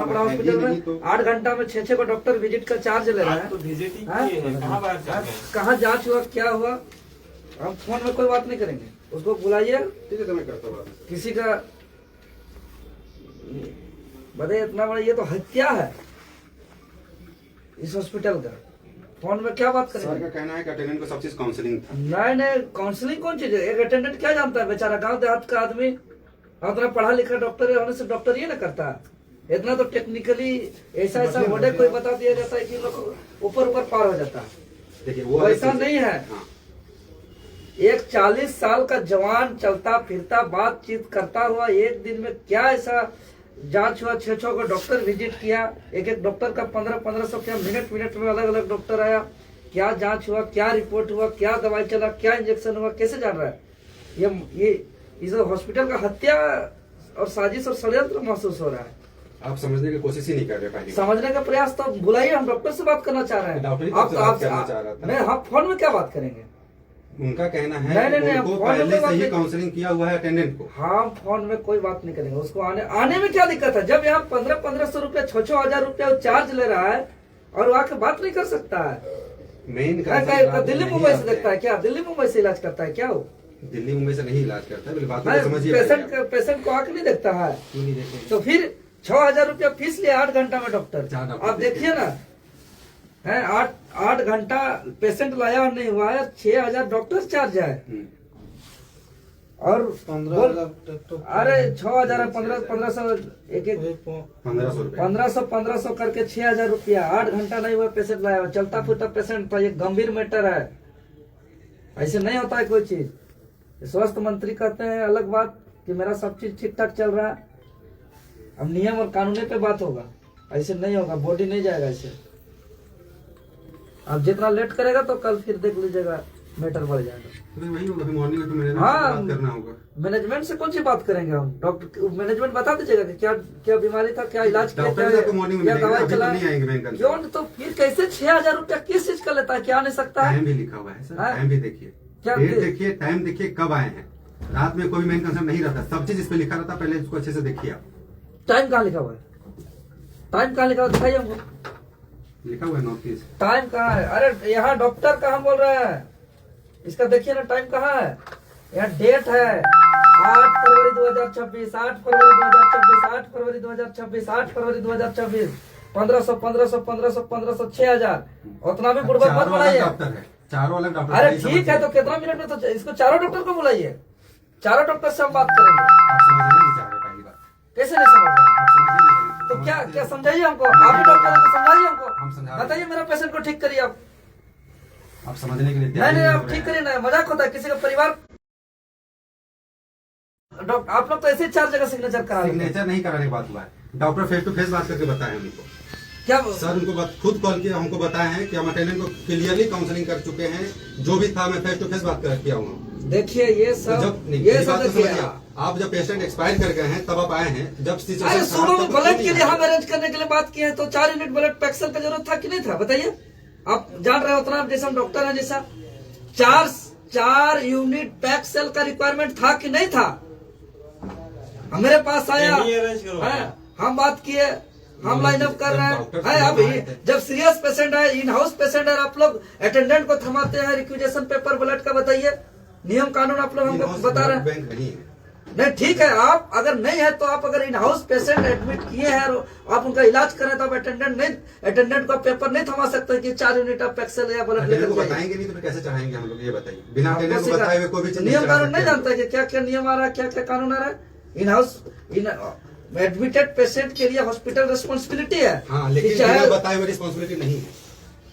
इतना बड़ा हॉस्पिटल में 8 घंटा में 6 को डॉक्टर विजिट का चार्ज ले रहा है। तो विजिटिंग कहाँ जांच हुआ, क्या हुआ, हम फोन में कोई बात नहीं करेंगे, उसको बुलाइए। ठीक है, तो मैं करता हूँ। किसी का बताइए, इतना बड़ा ये तो हत्या है इस हॉस्पिटल का, फोन में क्या बात सर करेंगे? का कहना है कि अटेंडेंट को सब चीज काउंसलिंग था। नहीं, काउंसलिंग कौन चीज है? एक अटेंडेंट क्या जानता है बेचारा, गांव देहात का आदमी, उतना पढ़ा लिखा डॉक्टर होने से डॉक्टर ये ना करता है। इतना तो टेक्निकली ऐसा वर्ड कोई बता दिया जाता है कि लोग ऊपर पार हो जाता है। देखिए वो वैसा नहीं है। हाँ। एक 40 साल का जवान चलता फिरता बातचीत करता हुआ एक दिन में क्या ऐसा जांच हुआ, 6 को डॉक्टर विजिट किया, एक डॉक्टर का 1500 क्या मिनट में अलग अलग डॉक्टर आया, क्या जांच हुआ, क्या रिपोर्ट हुआ, क्या दवाई चला, क्या इंजेक्शन हुआ, कैसे जान रहा है? ये इस हॉस्पिटल का हत्या और साजिश और षड्यंत्र महसूस हो रहा है। आप समझने की कोशिश ही नहीं कर रहे। पहले समझने का प्रयास तो बुलाइए, हम डॉक्टर से बात करना चाह रहे हैं। डॉक्टर ही तो बात करना चाह रहा था। नहीं, हम फोन में क्या बात करेंगे? उनका कहना है नहीं, उनको फोन में पहले से बात ही नहीं- काउंसलिंग किया हुआ है अटेंडेंट को। हाँ, फोन में कोई बात नहीं करेंगे। उसको आने में क्या दिक्कत है? जब यहाँ 1500 रुपया 6,000 रुपया चार्ज ले रहा है और वो आके बात नहीं कर सकता है। मेन दिल्ली मुंबई से देखता है क्या? दिल्ली मुंबई से इलाज करता है क्या वो? दिल्ली मुंबई से नहीं इलाज करता है। बात को समझिए। पेशेंट को आके नहीं देखता है। क्यों नहीं देखेंगे? तो फिर 6,000 रुपया फीस लिया 8 घंटा में डॉक्टर। जहाँ डॉक्टर आप देखिए ना, है 8 घंटा पेशेंट लाया और नहीं हुआ है, 6,000 डॉक्टर चार्ज है। और 15,00,000 अरे 6,000 1500 एक 1500 करके 6,000 रुपया, 8 घंटा नहीं हुआ पेशेंट लाया हुआ, चलता फिरता पेशेंट था। ये गंभीर मैटर है, ऐसे नहीं होता है कोई चीज। स्वास्थ्य मंत्री कहते हैं अलग बात कि मेरा सब चीज ठीक ठाक चल रहा है। अब नियम और कानूनी पे बात होगा, ऐसे नहीं होगा, बॉडी नहीं जाएगा ऐसे। अब जितना लेट करेगा तो कल फिर देख लीजिएगा मैटर बढ़ जाएगा। वही होगा, मॉर्निंग में तो मैनेजमेंट हाँ, से बात करना होगा। मैनेजमेंट से कौन सी बात करेंगे हम? डॉक्टर मैनेजमेंट बता दीजिएगा कि क्या बीमारी था, क्या इलाज किया, डॉक्टर से तो मॉर्निंग में क्या मिलेंगे, दवाई अभी तो चला। नहीं आएंगे बैंक। क्यों? तो फिर कैसे 6,000 रुपया किस चीज का लेता है? क्या नहीं सकता है? टाइम भी लिखा हुआ है सर। हाँ? टाइम भी देखिए, क्या डेट देखिए, टाइम देखिए, कब आए हैं। रात में कोई मेन कंसर्न नहीं रहता, सब चीज इस पे लिखा रहता। पहले इसको अच्छे से देखिए आप। टाइम कहाँ लिखा हुआ है? टाइम कहाँ लिखा हुआ दिखाइए हमको। लिखा हुआ है नोटिस। टाइम कहाँ है? अरे यहाँ डॉक्टर कहाँ बोल रहे हैं, इसका देखिए ना, टाइम कहाँ है? यहाँ डेट है 8 फरवरी 2026, 8 फरवरी 2026, 8 फरवरी 2026, 8 फरवरी 2026, 1500 6,000। उतना भी बुढ़बक मत बढ़ाइए। डॉक्टर है, चारों अलग डॉक्टर। अरे ठीक है, तो कितना मिनट में तो इसको चारों डॉक्टर को बुलाइए, चारों डॉक्टर से हम बात करेंगे। आप समझ नहीं चाह रहे पहली बात। कैसे नहीं समझ रहे? आप समझ ही नहीं रहे। तो क्या समझाइए हमको, आप ही डॉक्टर को समझाइए हमको, हम समझा रहे हैं। बताइए मेरा पेशेंट को ठीक करिए आप। आप समझने के लिए तैयार नहीं, हो आप रहे ठीक हैं। करिए ना, मजाक होता है किसी का परिवार। डॉक्टर आप लोग तो ऐसे 4 जगह सिग्नेचर करा रहे हैं। सिग्नेचर नहीं कराने की बात हुआ है। डॉक्टर फेस टू फेस बात करके बताए हमको। क्या सर उनको खुद कॉल किया, हमको बताया है कि हम अटेंडेंट को क्लियरली काउंसलिंग कर चुके हैं। जो भी था मैं फेस टू फेस बात किया हूँ। देखिए ये तो सब जब नहीं, ये मेरी सब बात तो देखिए। समझिए, आप जब पेशेंट एक्सपायर कर गए हैं तब आप आए हैं। जब अरे सिचुएशन सुबह में ब्लड के लिए हम अरेंज करने के लिए बात किए हैं, तो 4 यूनिट ब्लड पैक्सल का जरूरत था कि नहीं था? बताइए, आप जान रहे हो उतना, जैसे हम डॉक्टर हैं जैसा। 4 यूनिट पैक्सल का रिक्वायरमेंट था कि नहीं था? मेरे पास आया, हम बात किए, हम लाइन अप कर रहे हैं। अभी जब सीरियस पेशेंट है, इन हाउस पेशेंट है, आप लोग अटेंडेंट को थमाते हैं रिक्विजिशन पेपर ब्लड का। बताइए नियम कानून आप लोग हमको बता रहे हैं। बैंक नहीं है। नहीं ठीक है, आप अगर नहीं है तो आप अगर इन हाउस पेशेंट एडमिट किए हैं और आप उनका इलाज करें तो आप अटेंडेंट का पेपर नहीं थमा सकते कि 4 यूनिट ऑफ पैक्सल या ब्लड अटेंडेंट को लेकर जाइए। बताएंगे नहीं तो फिर कैसे चढ़ाएंगे हम लोग? ये बताइए, बिना अटेंडेंट को बताए हुए कोई भी चीज नियम चढ़ा कानून नहीं सकते हैं। जानता कि क्या क्या नियम आ रहा है, क्या क्या कानून आ रहा है। इन हाउस एडमिटेड पेशेंट के लिए हॉस्पिटल रिस्पॉन्सिबिलिटी है। हाँ, लेकिन बिना बताए हुए रिस्पॉन्सिबिलिटी नहीं है।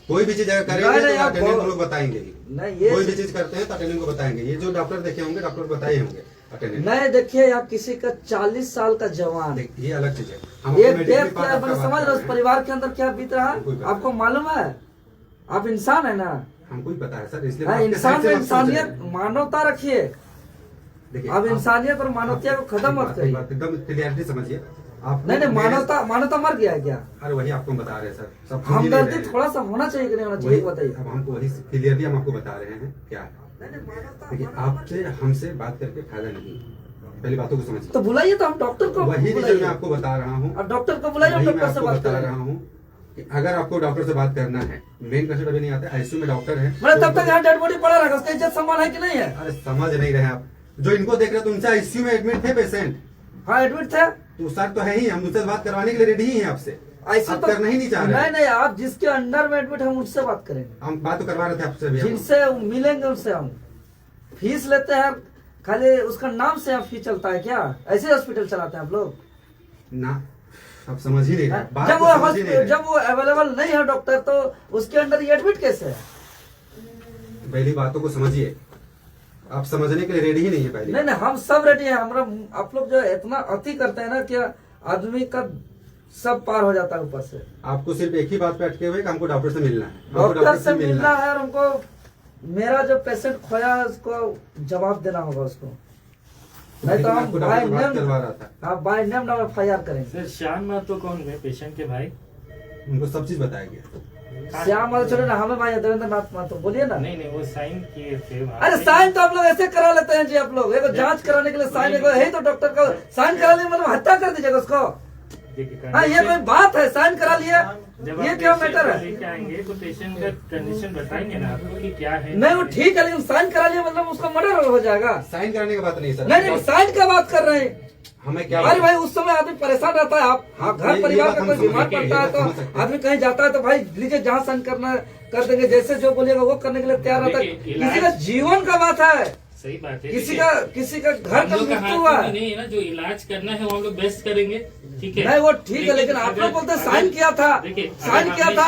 कोई भी चीज अगर करेंगे तो अटेंडेंट को लोग बताएंगे ही। नहीं, ये कोई भी चीज करते हैं तो अटेंडेंट को बताएंगे। ये जो डॉक्टर देखे होंगे, डॉक्टर बताए होंगे अटेंडेंट। नहीं देखिए, यहाँ किसी का 40 साल का जवान, ये अलग चीज है। हम एक अपने medical डेथ part क्या आपका बात समझ कर रहे रहे हो? हैं। परिवार के अंदर क्या बीत रहा कोई है बात आपको मालूम है? आप इंसान है ना? हमको ही पता है सर, इसलिए हाँ, आपके इंसान साइड से में बात समझ रहे इंसानियत हैं। मानवता रखिए। देखिए, अब आप- इंसानियत और मानवता को खत्म मत करिए। एकदम क्लियरली समझिए आप। नहीं मानवता मर गया है क्या? अरे वही आपको बता रहे हैं सर, सब समझ ही नहीं हमदर्दी रहे हैं। थोड़ा सा होना चाहिए कि नहीं होना वही चाहिए? बताइए। अब हमको वही क्लियरली हम आपको बता रहे हैं क्या है। देखिए, आपसे हमसे बात करके फायदा नहीं। पहली बातों को समझिए। तो बुलाइए, तो हम डॉक्टर को वही रीजन बुलाइए। मैं आपको बता रहा हूँ। अब डॉक्टर को बुलाइए, हम वही मैं डॉक्टर से आपको बात बता करेंगे। रहा हूँ कि अगर आपको डॉक्टर से बात करना है, मेन पेशेंट अभी नहीं आता, आईसीयू में डॉक्टर है। मतलब तब तक यहाँ डेड बॉडी पड़ा रहेगा, उसका इज्जत सम्मान है कि नहीं है? अरे समझ नहीं रहे आप, जो इनको देख रहे थे उनसे आईसीयू में एडमिट थे पेशेंट, हाँ एडमिट थे। तो सर तो है ही, हम उनसे बात करवाने के लिए रेडी ही हैं आपसे। ऐसे आप तो करना ही नहीं चाह रहे। नहीं, आप जिसके अंडर में एडमिट हम उससे बात करेंगे। हम बात तो करवा रहे थे आपसे भी। जिनसे मिलेंगे उनसे हम फीस लेते हैं, खाली उसका नाम से फीस चलता है क्या? ऐसे हॉस्पिटल चलाते हैं आप लोग ना, आप समझ ही नहीं रहे। बात जब तो वो समझ ही नहीं रहे। जब वो अवेलेबल नहीं है डॉक्टर, तो उसके अंडर ये एडमिट कैसे है? पहली बातों को समझिए, आप समझने के लिए रेडी ही नहीं है पहले। नहीं, हम सब रेडी हैं। हमारा आप लोग जो इतना अति करते हैं ना कि आदमी का सब पार हो जाता है ऊपर से। आपको सिर्फ एक ही बात पे अटके हुए कि हमको डॉक्टर से मिलना है, हमको डॉक्टर से मिलना है, और हमको मेरा जो पेशेंट खोया है उसको जवाब देना होगा उसको। नहीं तो हम आपको बाय डॉक्टर से बात नेम, करवा रहा था। हाँ बाय नेम नाम FIR करेंगे। सर श्याम महतो कौन है पेशेंट के भाई? उनको सब चीज बताया गया। श्याम वाले छोड़े ना, हमें भाई देवेंद्र नाथ महतो बोलिए ना। नहीं वो साइन किए थे वहाँ अरे पे। साइन तो आप लोग ऐसे करा लेते हैं जी। आप लोग एक जांच कराने के लिए साइन, है तो डॉक्टर को साइन करा लिए, मतलब हत्या कर दीजिएगा उसको। देखिए, हाँ ये कोई बात है? साइन करा लिया, जब ये आप क्या पेशेंट मैटर को है? लेके आएंगे तो पेशेंट का कंडीशन बताएंगे ना आपको कि क्या है। नहीं वो ठीक है, लेकिन साइन करा लिया मतलब उसका मर्डर हो जाएगा। साइन कराने की बात नहीं सर। नहीं, साइन का बात कर रहे हैं। हमें क्या अरे भाई उस समय आदमी परेशान रहता है। आप घर ये परिवार बात का हम कोई समझ बीमार सकते हैं, पड़ता है ये बात समझ तो सकते हैं। आदमी कहीं जाता है तो भाई लीजिए जहाँ साइन करना है कर देंगे, जैसे जो बोलिएगा वो करने के लिए तैयार रहता है। देखिए, किसी का जीवन का बात है, सही बात है। किसी देखिए, का घर हम का लोग का मृत्यु हुआ हाथ में है। नहीं है ना, जो इलाज करना है वो हम लोग बेस्ट करेंगे, ठीक है। नहीं वो ठीक है, लेकिन आप लोग बोलते साइन किया था, देखिए, साइन किया था,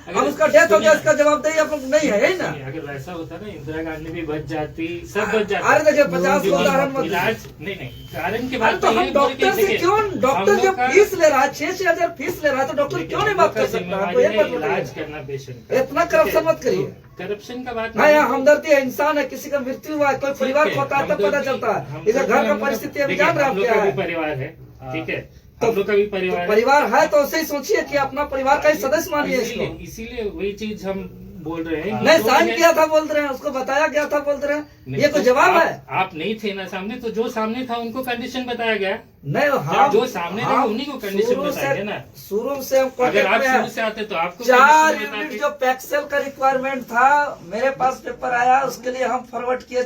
अब उसका डेथ हो गया, इसका जवाबदेही आप लोग नहीं है, यही ना? अगर वैसा होता ना इंदिरा गांधी भी बच जाती, सब बच जाती। अरे देखिए 50 को उदाहरण मत इलाज नहीं कारण की अरे बात तो नहीं हम है, डॉक्टर से देखिए, क्यों, डॉक्टर हम जब लोग का- फीस ले रहा है 6-6 हजार फीस ले रहा है, तो डॉक्टर क्यों नहीं बात कर सकता? हमको एक बात इलाज बताइए, करना पेशेंट का। इतना करप्शन मत करिए। करप्शन का बात हाँ यहाँ हमदर्दी है, इंसान है, किसी का मृत्यु हुआ है, कोई परिवार खोता है तब पता चलता है। इधर घर का परिस्थिति अभी जान रहे हैं आप क्या है? परिवार है, ठीक है, तो हम लोग का भी तो परिवार है। परिवार है तो ऐसे ही सोचिए कि अपना परिवार का ही सदस्य मानिए इसको। इसीलिए वही चीज हम बोल रहे हैं। नहीं जो साइन है- किया था बोल रहे हैं, उसको बताया गया था बोल रहे हैं, नहीं, ये कोई तो जवाब है? आप नहीं थे ना सामने, तो जो सामने था उनको कंडीशन बताया गया। नहीं हम जो सामने थे उन्हीं को कंडीशन शुरू बताएंगे ना। शुरू से हम अगर कॉन्टेक्ट आप में शुरू हैं। से आते तो आपको 4 condition यूनिट बताते। जो पैक्सेल का रिक्वायरमेंट था, मेरे पास पेपर आया, उसके लिए हम फॉरवर्ड किए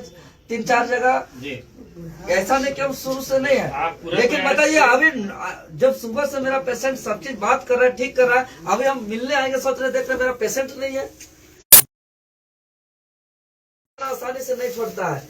3-4 जगह। जी ऐसा नहीं कि हम शुरू से नहीं आप है, पूरा लेकिन प्रयास बताइए करें। अभी जब सुबह से मेरा पेशेंट सब चीज बात कर रहा है, ठीक कर रहा है, अभी हम मिलने आएंगे सोच रहे देख रहे मेरा पेशेंट नहीं है। आसानी से नहीं छोड़ता है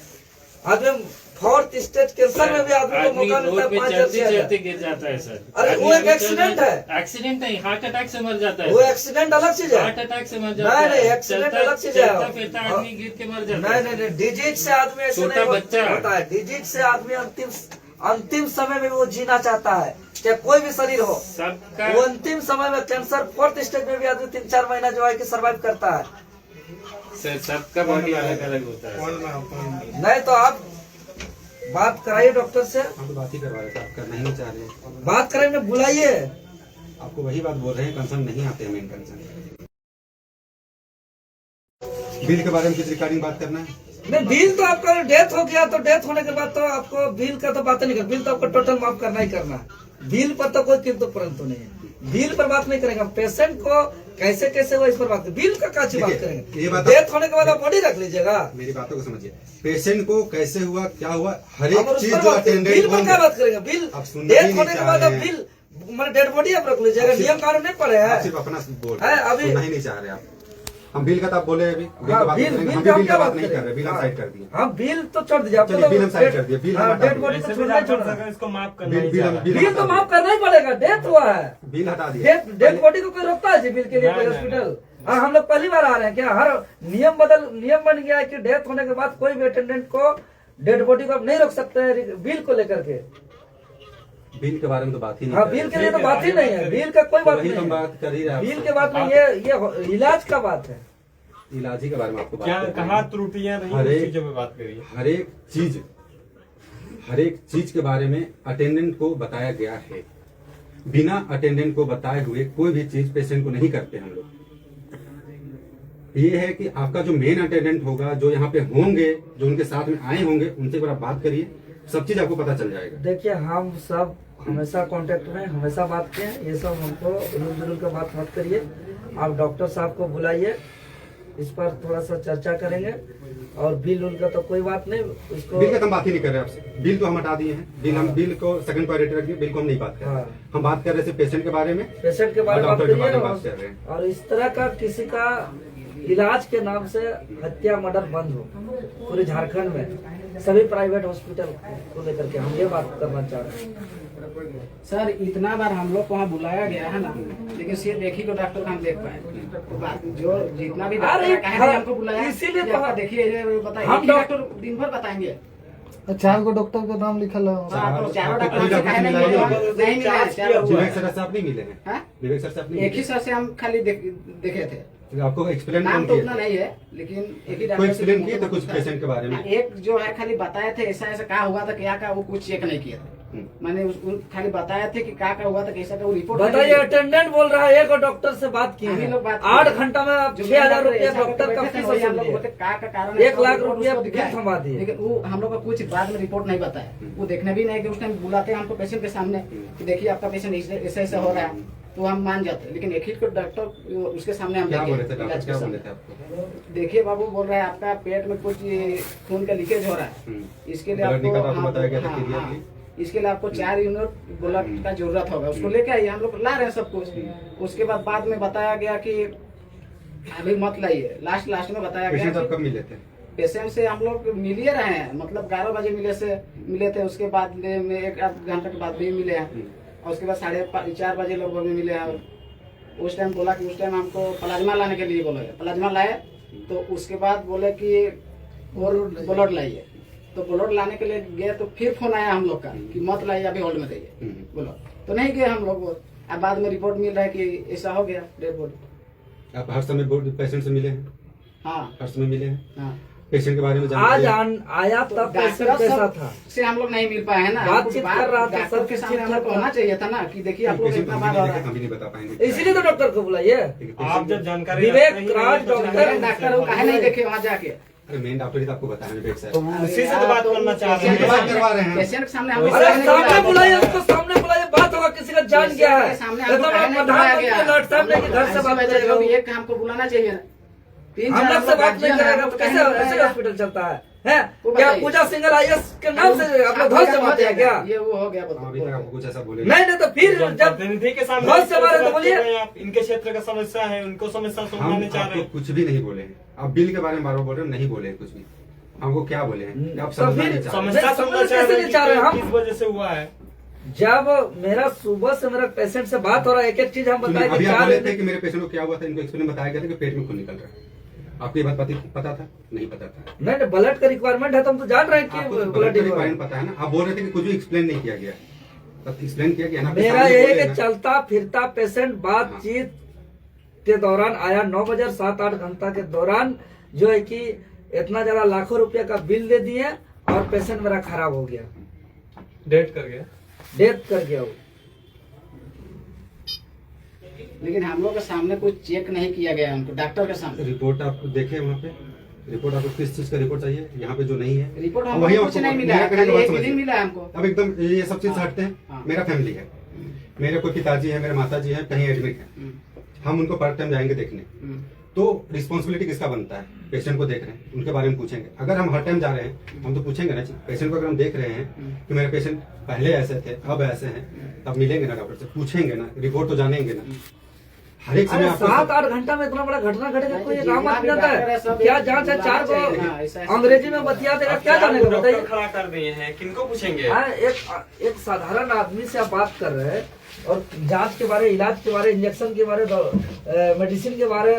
आदमी। 4th स्टेज कैंसर में भी आदमी को मौका मिलता है 5 चलते हजार। चलते गिर जाता है सर। अरे वो एक एक्सीडेंट है। एक्सीडेंट नहीं, हार्ट अटैक से मर जाता है वो सर। एक्सीडेंट अलग चीज है। हार्ट अटैक से मर जाता नहीं है। नहीं एक्सीडेंट अलग चीज है। चलता फिरता आदमी गिर के मर जाता है। नहीं डिजीज से आदमी ऐसे छोटा नहीं बच्चा। होता है। डिजीज से आदमी अंतिम समय में वो जीना चाहता है, चाहे कोई भी शरीर हो। सबका वो अंतिम समय में कैंसर 4th स्टेज में भी आदमी 3-4 महीना जो है कि सर्वाइव करता है। सर सबका बॉडी अलग अलग होता है। नहीं तो आप बात कराइए डॉक्टर से, हम तो बात ही करवा रहे थे, आप करना ही नहीं चाह रहे। बात करेंगे, बुलाइए। आपको वही बात बोल रहे हैं, कंसर्न नहीं आते हैं मेन कंसर्न। बिल के बारे में किस रिगार्डिंग बात करना है? नहीं बिल तो आपका डेथ हो गया, तो डेथ होने के बाद तो आपको बिल का तो बात नहीं कर, बिल तो आपको टोटल माफ करना ही करना है। बिल पर तो कोई किंतु परंतु नहीं है, बिल पर बात नहीं करेंगे। पेशेंट को कैसे कैसे हुआ इस पर बात, बिल का काची बात देखिए, करेंगे। ये बात डेथ होने के बाद आप बॉडी रख लीजिएगा। मेरी बातों को समझिए, पेशेंट को कैसे हुआ, क्या हुआ, हर हम एक उस चीज पर जो बात करेंगे। अटेंडेंट बिल पर क्या बात करेंगे? बिल आप सुनना ही डेथ नहीं होने के चाह बाद आप रहे हैं। बिल मतलब डेड बॉडी आप रख लीजिएगा। नियम कानून नहीं पड़े आप हैं। सिर्फ अपना बोल है, रहे हैं, अभी- सुनना ही नहीं चाह रहे आप। हम बिल का तो आप बोले अभी, बिल हाँ, का बात बिल करेंगे, बिल हम का भी बिल क्या का बात बात नहीं कर रहे, बिल हम हाँ, साइड कर दिए। हाँ बिल तो छोड़ दीजिए। चलिए, बिल हम साइड कर दिए, बिल हम हटा डेड दिए। बॉडी तो छोड़ना ही छोड़ना। इसको माफ करना बिल ही बिल हम चाहिए। बिल तो माफ करना ही पड़ेगा, डेथ हुआ है। बिल हटा दिए। डेड बॉडी को कोई रोकता है जी बिल के लिए? कोई नहीं, हॉस्पिटल? हाँ हम लोग पहली बार आ रहे हैं क्या? हर नियम बन गया है कि डेथ होने के बाद कोई भी अटेंडेंट को डेड बॉडी को आप नहीं रोक सकते हैं बिल को लेकर के। बिल के बारे में तो बात ही नहीं हाँ कर बिल रहे। के लिए तो बात ही नहीं है, बिल का कोई तो बात वही नहीं तो हम है। बात कर ही रहे हैं बिल आपसे। के बात में ये इलाज का बात है। इलाज ही के बारे में आपको बात क्या कर रहे हैं। कहाँ त्रुटियां रही हर उस एक- चीजों पे बात करिए। हर एक चीज के बारे में अटेंडेंट को बताया गया है। बिना अटेंडेंट को बताए हुए कोई भी चीज पेशेंट को नहीं करते हम लोग। ये है कि आपका जो मेन अटेंडेंट होगा, जो यहाँ पे होंगे, जो उनके साथ में आए होंगे, उनसे एक बार आप बात करिए, सब चीज आपको पता चल जाएगा। देखिए हम सब हमेशा कांटेक्ट में हमेशा बात किए हैं, ये सब हमको उलूल जुलूल का बात मत करिए। आप डॉक्टर साहब को बुलाइए, इस पर थोड़ा सा चर्चा करेंगे। और बिल उल का तो कोई बात नहीं, उसको बिल का तो हम बात ही नहीं कर रहे आपसे, बिल तो हम हटा दिए हैं। बिल हम बिल को सेकंड प्रायोरिटी रखिए, बिल को हम नहीं बात कर रहे। हाँ। हम बात कर रहे थे पेशेंट के बारे में, पेशेंट के बारे में और बात डॉक्टर के करिए। बारे में बात कर रहे हैं। और इस तरह का किसी का इलाज के नाम से हत्या मर्डर बंद हो पूरे झारखंड में, सभी प्राइवेट हॉस्पिटल को लेकर के हम ये बात करना चाह रहे हैं। सर इतना बार हम लोग को वहाँ बुलाया गया है ना, लेकिन सिर्फ एक ही को डॉक्टर को हम देख पाए। तो बात जो जितना भी डॉक्टर है, कहे नहीं हमको बुलाया, इसीलिए ये तो आपका देखिए ये बताइए, हम एक ही डॉक्टर दिन भर बताएंगे। चार को डॉक्टर का नाम लिखल है। हाँ, तो चारों आपको डॉक्टर कोई से डॉक्टर कहे नहीं मिला मिला, है? नहीं मिला है, चारों को। विवेक सर से आप नहीं मिले हैं? हाँ? विवेक सर से आप नहीं एक ही मिले? सर से हम खाली देखे थे। आपको एक्सप्लेन नाम कौन तो उतना किया? नहीं है, लेकिन एक ही कोई डॉक्टर से एक्सप्लेन किए थे हमको कुछ पूछा है। पेशेंट के बारे में? एक जो है खाली बताए थे ऐसा ऐसा क्या हुआ था, क्या वो कुछ चेक नहीं किया था। मैंने खाली बताया थे कि क्या हुआ था, कैसा का वो रिपोर्ट बताइए, अटेंडेंट बोल रहा है एक और डॉक्टर से बात की हम ही है, लोग बात 8 घंटा में आप 6,000 रुपया डॉक्टर का फीस वसूल लिए। का कारण 1 लाख रुपया बिल थमा दिए। लेकिन वो हम लोग का कुछ बाद में रिपोर्ट नहीं बताया, वो देखने भी नहीं कि उस टाइम बुलाते हैं हमको पेशेंट के सामने कि देखिए आपका पेशेंट ऐसा ऐसा हो रहा है, तो हम मान जाते हैं। लेकिन एक ही को डॉक्टर उसके सामने हम क्या बोले थे देखे, डॉक्टर, क्या बोले थे आपको? देखिए बाबू बोल रहा है आपका पेट में कुछ खून का लीकेज हो रहा है, इसके लिए ब्लड निकाला, आपको आपको बताया गया था हाँ, clearly? हाँ, इसके लिए आपको 4 यूनिट ब्लड का जरूरत होगा, उसको लेके आइए। हम लोग ला रहे हैं सब कुछ। उसके बाद में बताया गया कि अभी मत लाइए, लास्ट में बताया पेशेंट आप गया कब मिले थे? पेशेंट से हम लोग मिल ही रहे हैं, मतलब 11 बजे मिले थे। उसके बाद में 1 आध घंटे के बाद भी मिले हैं, और उसके बाद 4:30 बजे लगभग में मिले हैं। उस टाइम बोला कि उस टाइम हमको प्लाज्मा लाने के लिए बोला, प्लाज्मा लाए। तो उसके बाद बोले कि और ब्लड लाइए, तो ब्लड लाने के लिए गए तो फिर फोन आया हम लोग का कि मत लाइए, अभी होल्ड में रहिए ब्लड। तो नहीं गए हम लोग। अब बाद में रिपोर्ट मिल रहा है कि ऐसा हो गया डेड बॉडी। आप हर समय पेशेंट से मिले हैं? हाँ हर समय मिले हैं? हाँ। पेशेंट के बारे में आज जानकारी है? आया तब पेशेंट कैसा था, से हम लोग नहीं मिल पाए हैं ना, बातचीत कर रहा था, डॉक्टर सब के सामने ठीक हम लोग को ठाक होना चाहिए था ना कि देखिए आप लोग पेशेंट इतना को बार हो रहा हम है। भी नहीं बता पाएंगे। इसीलिए तो डॉक्टर को बुलाइए। आप जब जानकारी विवेक रखते ही राज नहीं, तो डॉक्टर अरे डॉक्टर वो काहे नहीं देखे वहाँ जाके। अरे मेन डॉक्टर ही तो आपको बताया विवेक सर। उसी से तो बात करना चाह रहे हैं। बात करवा रहे हैं। पेशेंट के सामने हम अरे सामने बुलाइए, उसको सामने बुलाइए, बात होगा, किसी का जान गया है। सामने एकदम प्रधानमंत्री लौट सामने की घर से बात करेगा, एक हमको बुलाना चाहिए ना। 3-4 हम लोग से बात नहीं करेगा तो कैसे ऐसे कैसे हॉस्पिटल चलता है? हैं? वो क्या बताइए। पूजा सिंगल IAS के नाम से आप लोग ध्वज जमाते हैं क्या? ये वो हो गया अभी तक आपको कुछ ऐसा बोले नहीं तो फिर जब प्रतिनिधि के सामने ध्वज से मारे तो बात बोलिए। कर रहे हैं आप, इनके क्षेत्र का समस्या है, उनको समस्या हम सुनाने चाह रहे आपको हैं। कुछ भी नहीं बोले हैं। आप बिल के बारे में बार बार बोल रहे हो, नहीं बोले हैं कुछ भी। हमको क्या बोले हैं? आप तो समझना फिर नहीं चाह रहे। समस्या नहीं, सुनना समझ चाह कैसे रहे नहीं चाह रहे हैं हम? कि किस वजह से हुआ है। जब मेरा सुबह से मेरा पेशेंट से बात हो रहा है, एक चीज हम सुनिए, बताए अभी कि आप 4 बोले थे कि मेरे पेशेंट को क्या हुआ था, इनको एक्सप्लेन बताया गया था कि पेट में खून निकल रहा है। आपको ये बात पता था? नहीं पता था। नहीं ब्लड का रिक्वायरमेंट है तो हम तो जान रहे हैं कि आपको ब्लड ब्लड रिक्वायरमेंट रिक्वायरमेंट पता है ना? आप बोल रहे थे कि कुछ भी एक्सप्लेन नहीं किया गया। तब एक्सप्लेन किया गया ना? आपके मेरा सामने ये बोले है ना। कि चलता फिरता पेशेंट बातचीत के दौरान आया 9 बजे 7-8 घंटा के दौरान, जो है कि इतना ज्यादा लाखों रुपया का बिल दे दिए और पेशेंट मेरा खराब हो गया, डेट कर गया। डेथ कर गया वो। लेकिन हम लोग के सामने कुछ चेक नहीं किया गया उनको, डॉक्टर के सामने। रिपोर्ट आप देखे वहाँ पे? रिपोर्ट आपको किस चीज का रिपोर्ट चाहिए? यहाँ पे जो नहीं है रिपोर्ट अब हमको वही कुछ आपको नहीं मिला मेरा है, कहने का खाली बात एक समझिए। दिन मिला है हमको। अब एकदम ये सब चीज हाँ, हटते हैं। हाँ। मेरा फैमिली है, मेरे कोई पिताजी है, मेरे माता जी है, कहीं एडमिट है, हम उनको पार्ट टाइम जाएंगे देखने, तो रिस्पॉन्सिबिलिटी किसका बनता है? पेशेंट को देख रहे हैं, उनके बारे में पूछेंगे। अगर हम हर टाइम जा रहे हैं, हम तो पूछेंगे ना पेशेंट को। अगर हम देख रहे हैं कि मेरे पेशेंट पहले ऐसे थे, अब ऐसे हैं, तब मिलेंगे ना डॉक्टर से, पूछेंगे ना, रिपोर्ट तो जानेंगे ना। हर एक समय आपको 7-8 घंटा में इतना बड़ा घटना घटेगा, कोई नहीं, काम जितना भी जाता डॉक्टर है, है सब क्या? एक जांच है, 4 को हाँ, ऐसा- अंग्रेजी में बतिया देगा, क्या जानेगा बताइए? डॉक्टर खड़ा कर दिए हैं, किनको पूछेंगे? हाँ, एक साधारण आदमी से आप बात कर रहे हैं और जांच के बारे, इलाज के बारे, इंजेक्शन के बारे, मेडिसिन के बारे,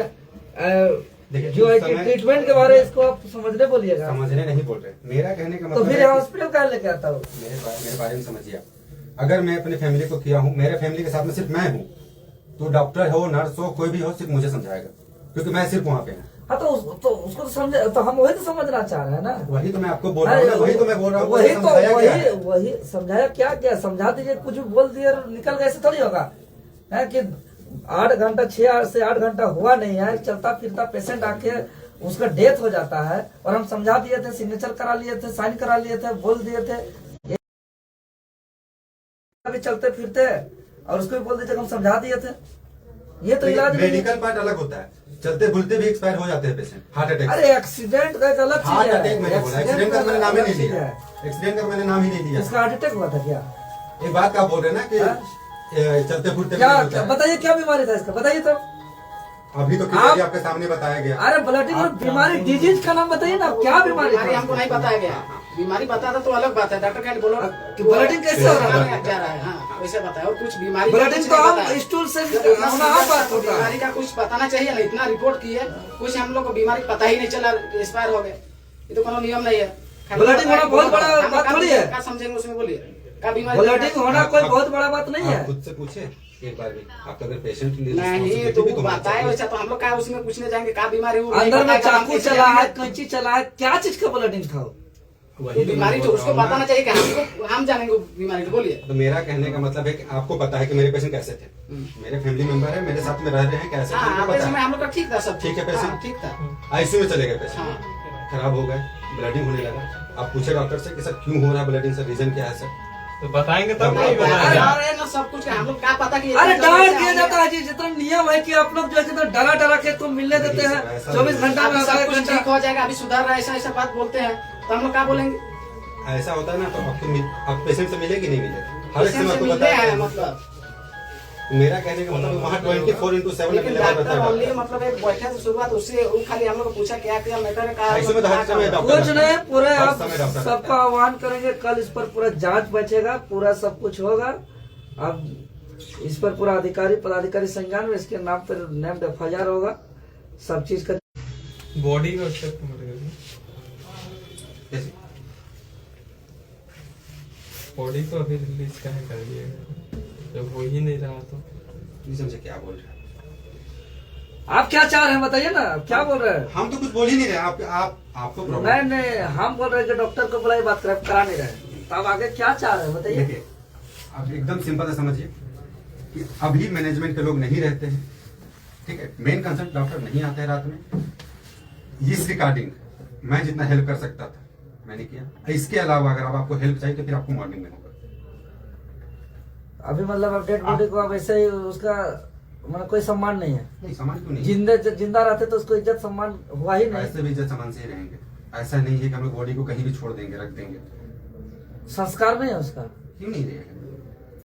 देखिए, जो है इस कि समय- ट्रीटमेंट के बारे, इसको आप समझने बोलिएगा। समझने नहीं बोल रहे। मेरा कहने का तो मतलब फिर है कि हॉस्पिटल का लेके आता हूँ। मेरे बारे में समझिए आप। अगर मैं अपने फैमिली को किया हूँ, मेरे फैमिली के साथ में सिर्फ मैं हूँ, तो डॉक्टर हो, नर्स हो, कोई भी हो, सिर्फ मुझे समझाएगा, क्योंकि मैं सिर्फ वहाँ पे हूँ। हाँ तो उसको तो समझे, तो हम वही तो समझना चाह रहे हैं ना। वही तो मैं आपको बोल रहा हूँ ना, वही तो मैं बोल रहा हूँ। वही समझाया तो क्या है? वही समझाया क्या समझा दीजिए, कुछ भी बोल दिए और निकल गए, ऐसे थोड़ी होगा है कि 8 घंटा 6 से 8 घंटा हुआ नहीं है, चलता फिरता पेशेंट आके उसका डेथ हो जाता है और हम समझा दिए थे, सिग्नेचर करा लिए थे, साइन करा लिए थे, बोल दिए थे, भी चलते फिरते हैं और उसको भी बोल दीजिए हम समझा दिए थे। ये तो इलाज नहीं है। मेडिकल पार्ट अलग होता है, चलते बुलते भी एक्सपायर हो जाते हैं पेशेंट, हार्ट अटैक। अरे एक्सीडेंट का एक अलग हार्ट चीज अटैक मैंने बोला, एक्सीडेंट का मैंने नाम ही नहीं लिया, एक्सीडेंट का मैंने नाम ही नहीं लिया। इसका हार्ट अटैक हुआ था क्या? एक बात आप बोल रहे हैं ना कि चलते फुटते क्या भी होता है। बताइए क्या बीमारी था इसका, बताइए तो। अभी तो क्लियरली आपके सामने बताया गया। अरे ब्लडिंग और बीमारी डिजीज का नाम बताइए ना, क्या बीमारी बीमारी हमको नहीं बताया गया। बीमारी बता तो अलग बात है, डॉक्टर क्या बोलो कि ब्लडिंग कैसे हो रहा है, क्या रहा है, हाँ वैसे बताया। और कुछ बीमारी ब्लडिंग तो हम स्टूल से होना आम बात होता है। बीमारी का कुछ बताना चाहिए ना, इतना रिपोर्ट की है, कुछ हम लोग को बीमारी पता ही नहीं चला, एक्सपायर हो गए। ये तो कोनो नियम नहीं है। ब्लडिंग होना बहुत बड़ा बात थोड़ी है। क्या समझेंगे उसमें, बोलिए क्या बीमारी? ब्लडिंग होना कोई बहुत बड़ा बात नहीं है। खुद से पूछे एक बार भी, आप अगर पेशेंट नहीं तो वो बताए वैसा, तो हम लोग क्या उसमें पूछने जाएंगे क्या बीमारी हुई? अंदर में चाकू चला है, कैंची चला है, क्या चीज का ब्लडिंग था? वही बीमारी तो उसको बताना चाहिए कि हमको, हम जानेंगे बीमारी। बोलिए। तो मेरा कहने का मतलब है कि आपको पता है कि मेरे पेशेंट कैसे थे, मेरे फैमिली मेंबर है, मेरे साथ में रह रहे हैं, कैसे थे, हाँ आपको पता समय है। हम लोग का ठीक था, सब ठीक है, पेशेंट ठीक था। आईसीयू में चले गए पेशेंट, हाँ। खराब हो गए, ब्लडिंग होने लगा। आप पूछे डॉक्टर से कि सर क्यों हो रहा है ब्लडिंग, सर रीजन क्या है सर? तो बताएंगे तब नहीं नहीं बताया। बताएंगे। ना सब कुछ हम लोग क्या पता कि अरे डांट दिया जाता है जी, जितना नियम है कि आप लोग जो है कितना डरा डरा के तुम मिलने देते हैं। 24 घंटा में सब 1 कुछ घंटा ठीक हो जाएगा, अभी सुधार रहा है, ऐसा ऐसा बात बोलते हैं तो हम लोग क्या बोलेंगे? ऐसा होता है ना, तो आप पेशेंट से मिले कि नहीं मिले, हर एक पेशेंट समय से आपको मिलते बताया हैं है। मतलब। मेरा कहने का मतलब वहाँ 24/7 लेकिन डॉक्टर ओनली मतलब एक बैठे से शुरुआत उससे वो खाली हम लोग को पूछा क्या किया मैटर है, कहा ऐसे में तो हर समय डॉक्टर कुछ नहीं, पूरे हर आप समय डॉक्टर सबका आह्वान करेंगे। कल इस पर पूरा जांच बचेगा, पूरा सब कुछ होगा। अब इस पर पूरा अधिकारी पदाधिकारी संज्ञान में, इसके नाम पर नेम्ड FIR होगा, सब चीज का। बॉडी का एक्सेप्ट मर गया, बॉडी को अभी रिलीज कहाँ कर दिया जब हो ही नहीं रहा तो। नहीं समझे क्या बोल रहे हैं आप क्या चाह रहे हैं बताइए ना, क्या बोल रहे हैं? हम तो कुछ बोल ही नहीं रहे, आपको प्रॉब्लम। नहीं नहीं, हम बोल रहे हैं कि डॉक्टर को बुलाई बात करा नहीं रहे, तो आप आगे क्या चाह रहे हैं बताइए। देखिए आप एकदम सिंपल से समझिए कि अभी मैनेजमेंट के लोग नहीं रहते हैं, ठीक है, मेन कंसर्न डॉक्टर नहीं आते हैं रात में। इस रिगार्डिंग मैं जितना हेल्प कर सकता था मैंने किया। इसके अलावा अगर आप आपको हेल्प चाहिए तो फिर आपको मॉर्निंग में होगा। अभी मतलब अब डेड बॉडी को अब ऐसे ही उसका मतलब कोई सम्मान नहीं है। नहीं सामान क्यों नहीं, जिंदा रहते तो उसको इज्जत सम्मान हुआ ही नहीं। ऐसे भी इज्जत सामान से ही रहेंगे। ऐसा नहीं है कि हम लोग बॉडी को कहीं भी छोड़ देंगे, रख देंगे। संस्कार नहीं है उसका। क्यों नहीं रहेगा?